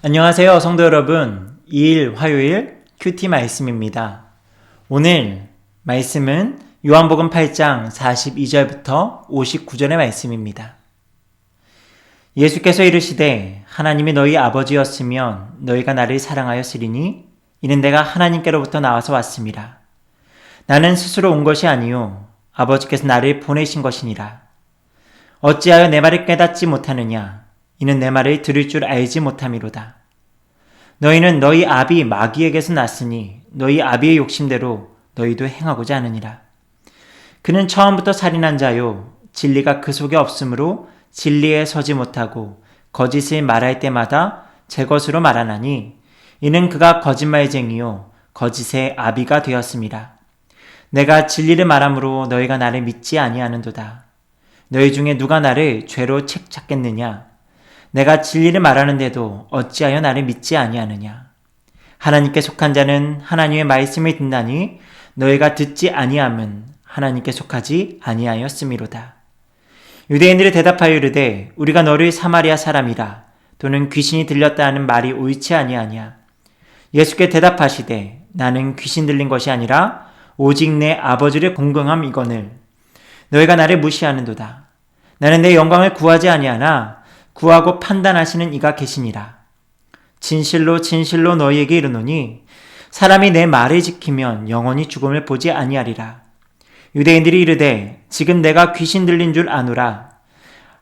안녕하세요, 성도 여러분. 2일 화요일 큐티 말씀입니다. 오늘 말씀은 요한복음 8장 42절부터 59절의 말씀입니다. 예수께서 이르시되 하나님이 너희 아버지였으면 너희가 나를 사랑하였으리니 이는 내가 하나님께로부터 나와서 왔음이라. 나는 스스로 온 것이 아니요 아버지께서 나를 보내신 것이니라. 어찌하여 내 말을 깨닫지 못하느냐? 이는 내 말을 들을 줄 알지 못함이로다. 너희는 너희 아비 마귀에게서 났으니 너희 아비의 욕심대로 너희도 행하고자 하느니라. 그는 처음부터 살인한 자요 진리가 그 속에 없으므로 진리에 서지 못하고 거짓을 말할 때마다 제 것으로 말하나니 이는 그가 거짓말쟁이요 거짓의 아비가 되었음이라. 내가 진리를 말함으로 너희가 나를 믿지 아니하는도다. 너희 중에 누가 나를 죄로 책잡겠느냐? 내가 진리를 말하는데도 어찌하여 나를 믿지 아니하느냐? 하나님께 속한 자는 하나님의 말씀을 듣나니 너희가 듣지 아니함은 하나님께 속하지 아니하였음이로다. 유대인들이 대답하여 이르되 우리가 너를 사마리아 사람이라 또는 귀신이 들렸다 하는 말이 옳지 아니하냐? 예수께 대답하시되 나는 귀신 들린 것이 아니라 오직 내 아버지를 공경함이거늘 너희가 나를 무시하는도다. 나는 내 영광을 구하지 아니하나 구하고 판단하시는 이가 계시니라. 진실로 진실로 너희에게 이르노니 사람이 내 말을 지키면 영원히 죽음을 보지 아니하리라. 유대인들이 이르되 지금 내가 귀신 들린 줄 아노라.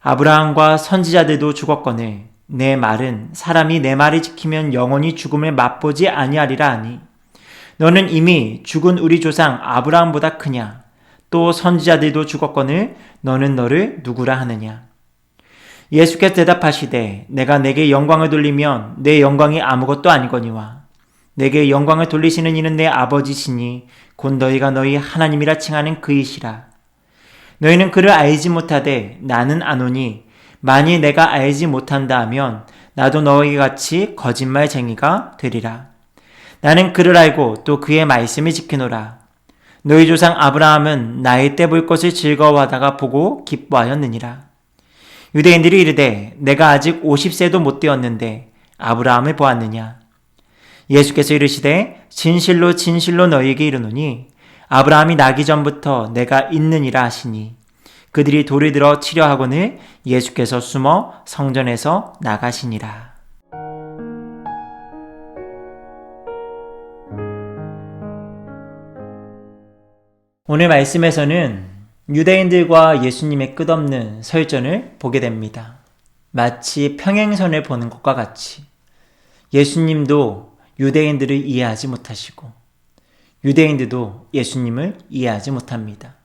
아브라함과 선지자들도 죽었거늘 내 말은 사람이 내 말을 지키면 영원히 죽음을 맛보지 아니하리라 하니 너는 이미 죽은 우리 조상 아브라함보다 크냐? 또 선지자들도 죽었거늘 너는 너를 누구라 하느냐? 예수께서 대답하시되 내가 내게 영광을 돌리면 내 영광이 아무것도 아니거니와 내게 영광을 돌리시는 이는 내 아버지시니 곧 너희가 너희 하나님이라 칭하는 그이시라. 너희는 그를 알지 못하되 나는 아노니 만일 내가 알지 못한다 하면 나도 너희같이 거짓말쟁이가 되리라. 나는 그를 알고 또 그의 말씀을 지키노라. 너희 조상 아브라함은 나의 때 볼 것을 즐거워하다가 보고 기뻐하였느니라. 유대인들이 이르되 내가 아직 50세도 못 되었는데 아브라함을 보았느냐? 예수께서 이르시되 진실로 진실로 너희에게 이르노니 아브라함이 나기 전부터 내가 있느니라 하시니 그들이 돌을 들어 치려 하거늘 예수께서 숨어 성전에서 나가시니라. 오늘 말씀에서는 유대인들과 예수님의 끝없는 설전을 보게 됩니다. 마치 평행선을 보는 것과 같이 예수님도 유대인들을 이해하지 못하시고 유대인들도 예수님을 이해하지 못합니다.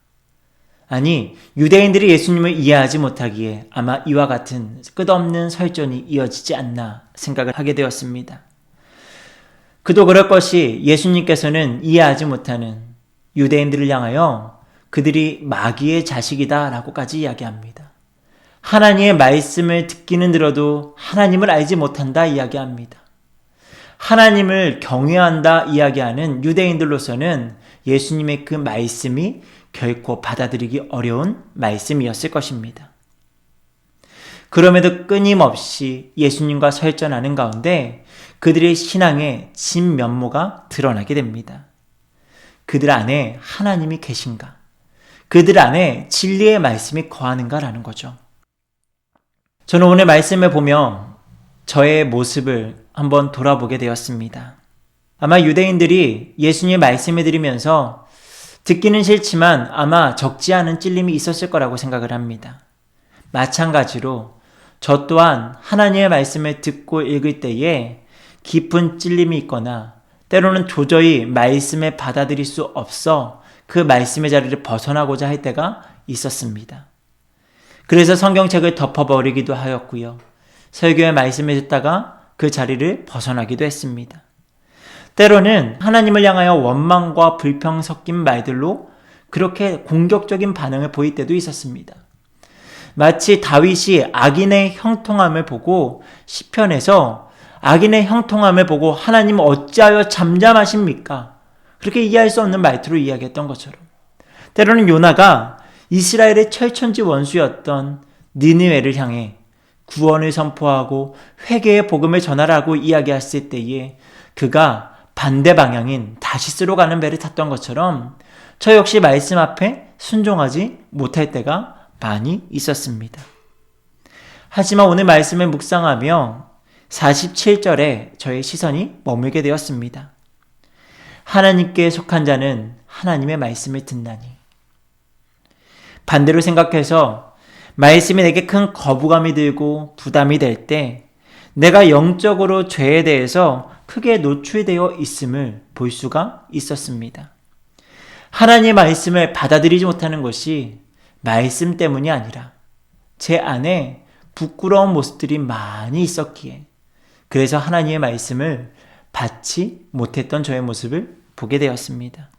아니, 유대인들이 예수님을 이해하지 못하기에 아마 이와 같은 끝없는 설전이 이어지지 않나 생각을 하게 되었습니다. 그도 그럴 것이 예수님께서는 이해하지 못하는 유대인들을 향하여 그들이 마귀의 자식이다 라고까지 이야기합니다. 하나님의 말씀을 듣기는 들어도 하나님을 알지 못한다 이야기합니다. 하나님을 경외한다 이야기하는 유대인들로서는 예수님의 그 말씀이 결코 받아들이기 어려운 말씀이었을 것입니다. 그럼에도 끊임없이 예수님과 설전하는 가운데 그들의 신앙의 진면모가 드러나게 됩니다. 그들 안에 하나님이 계신가? 그들 안에 진리의 말씀이 거하는가라는 거죠. 저는 오늘 말씀을 보며 저의 모습을 한번 돌아보게 되었습니다. 아마 유대인들이 예수님의 말씀을 들으면서 듣기는 싫지만 아마 적지 않은 찔림이 있었을 거라고 생각을 합니다. 마찬가지로 저 또한 하나님의 말씀을 듣고 읽을 때에 깊은 찔림이 있거나 때로는 도저히 말씀을 받아들일 수 없어 그 말씀의 자리를 벗어나고자 할 때가 있었습니다. 그래서 성경책을 덮어버리기도 하였고요. 설교의 말씀을 듣다가 그 자리를 벗어나기도 했습니다. 때로는 하나님을 향하여 원망과 불평 섞인 말들로 그렇게 공격적인 반응을 보일 때도 있었습니다. 마치 다윗이 악인의 형통함을 보고 시편에서 악인의 형통함을 보고 하나님 어찌하여 잠잠하십니까? 그렇게 이해할 수 없는 말투로 이야기했던 것처럼 때로는 요나가 이스라엘의 철천지 원수였던 니느웨를 향해 구원을 선포하고 회개의 복음을 전하라고 이야기했을 때에 그가 반대 방향인 다시스로 가는 배를 탔던 것처럼 저 역시 말씀 앞에 순종하지 못할 때가 많이 있었습니다. 하지만 오늘 말씀을 묵상하며 47절에 저의 시선이 머물게 되었습니다. 하나님께 속한 자는 하나님의 말씀을 듣나니. 반대로 생각해서 말씀이 내게 큰 거부감이 들고 부담이 될 때 내가 영적으로 죄에 대해서 크게 노출되어 있음을 볼 수가 있었습니다. 하나님의 말씀을 받아들이지 못하는 것이 말씀 때문이 아니라 제 안에 부끄러운 모습들이 많이 있었기에 그래서 하나님의 말씀을 받지 못했던 저의 모습을 보게 되었습니다.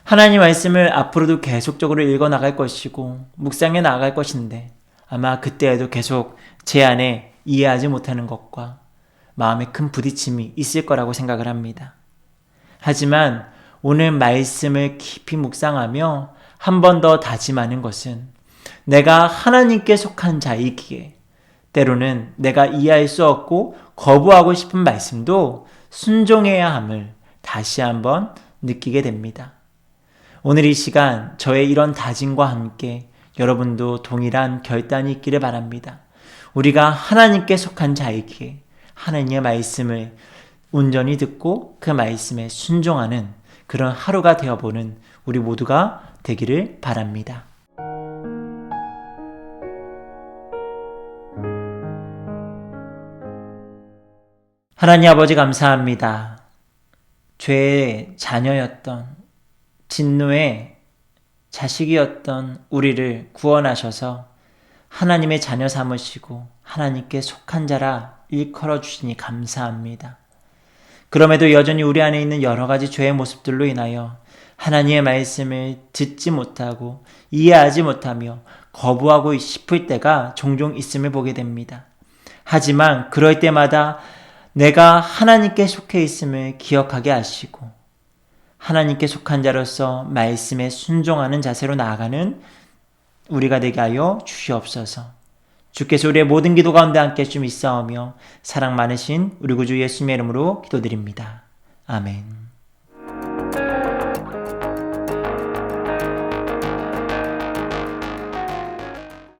하나님 말씀을 앞으로도 계속적으로 읽어나갈 것이고 묵상해 나갈 것인데 아마 그때에도 계속 제 안에 이해하지 못하는 것과 마음에 큰 부딪힘이 있을 거라고 생각을 합니다. 하지만 오늘 말씀을 깊이 묵상하며 한 번 더 다짐하는 것은 내가 하나님께 속한 자이기에 때로는 내가 이해할 수 없고 거부하고 싶은 말씀도 순종해야 함을 다시 한번 느끼게 됩니다. 오늘 이 시간 저의 이런 다짐과 함께 여러분도 동일한 결단이 있기를 바랍니다. 우리가 하나님께 속한 자이기에 하나님의 말씀을 온전히 듣고 그 말씀에 순종하는 그런 하루가 되어보는 우리 모두가 되기를 바랍니다. 하나님 아버지 감사합니다. 죄의 자녀였던 진노의 자식이었던 우리를 구원하셔서 하나님의 자녀 삼으시고 하나님께 속한 자라 일컬어 주시니 감사합니다. 그럼에도 여전히 우리 안에 있는 여러 가지 죄의 모습들로 인하여 하나님의 말씀을 듣지 못하고 이해하지 못하며 거부하고 싶을 때가 종종 있음을 보게 됩니다. 하지만 그럴 때마다 내가 하나님께 속해 있음을 기억하게 하시고 하나님께 속한 자로서 말씀에 순종하는 자세로 나아가는 우리가 되게 하여 주시옵소서. 주께서 우리의 모든 기도 가운데 함께 좀 있사오며 사랑 많으신 우리 구주 예수님의 이름으로 기도드립니다. 아멘.